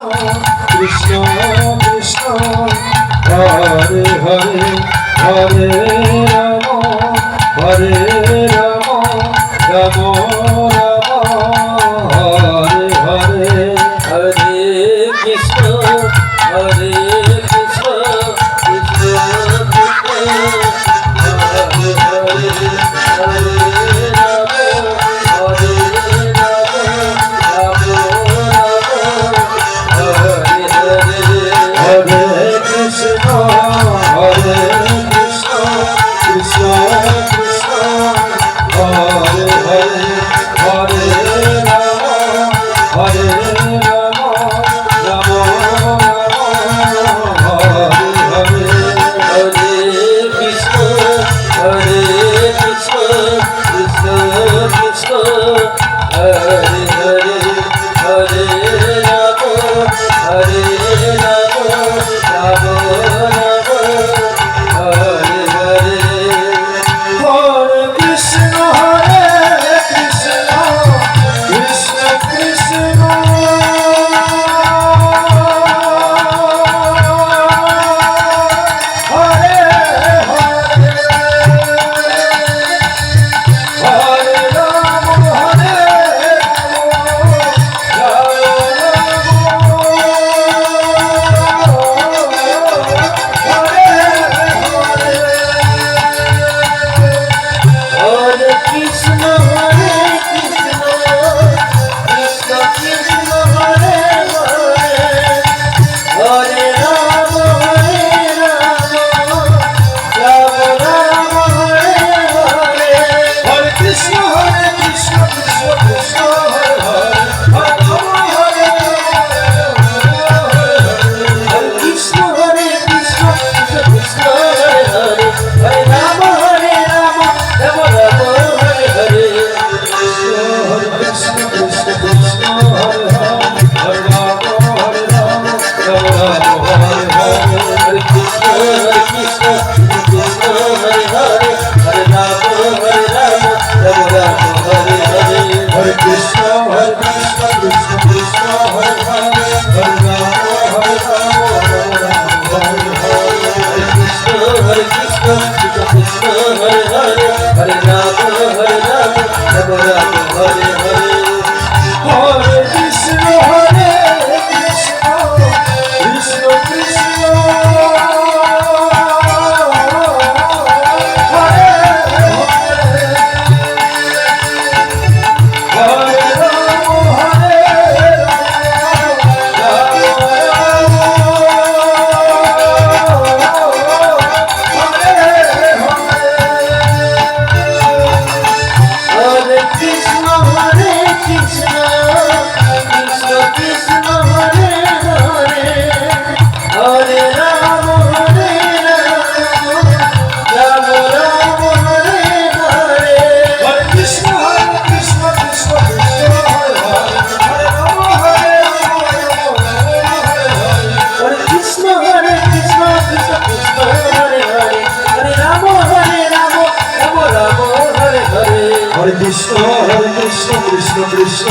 Krishna Krishna Hare Hare Hare Ram Hare Ram Ram Ram Hare Hare Hare Krishna Hare Krishna Krishna Krishna Hare Hare Hare Ram Hare Ram Ram Ram Hare Krishna Hare Krishna Krishna Krishna Hare Hare Hare Ram Hare Ram Ram Ram Hare Hare Hare Krishna Hare Krishna Krishna Krishna Hare Hare Hare Ram Hare Ram Ram Ram Hare Hare Hare Krishna Hare Krishna Krishna Krishna Hare Hare Hare Ram Hare Hare Krishna Hare Krishna Krishna Krishna Hare Hare Hare Ram Hare Ram Ram Ram Hare Hare Hare Krishna Krishna Krishna Hare Hare Hare Ram Hare Krishna Krishna Krishna Hare Hare Hare Ram Hare Ram Ram Ram Hare Hare Hare Krishna Krishna Krishna Hare Hare Hare Ram Hare Ram Ram Ram Hare Hare Hare Krishna Krishna Krishna Hare Hare Hare Ram Hare Ram Ram Ram Hare Hare Hare Krishna Krishna Krishna Hare Hare Hare Ram Hare Ram Ram Ram Hare Hare Hare Krishna Krishna Krishna Hare Hare Hare Ram Hare Ram Ram Ram Hare Hare Hare Krishna Krishna Krishna Krishna Hare Hare Ram Hare Hare Krishna Krishna Krishna Krishna Hare Hare Hare Ram Hare Ram Ram Ram Hare Hare Hare Krishna Krishna Krishna Hare Hare Hare Ram Hare Hare Krishna Krishna Krishna Krishna Hare Hare Hare Ram Hare Ram Ram Ram Hare Hare Hare Krishna Krishna Krishna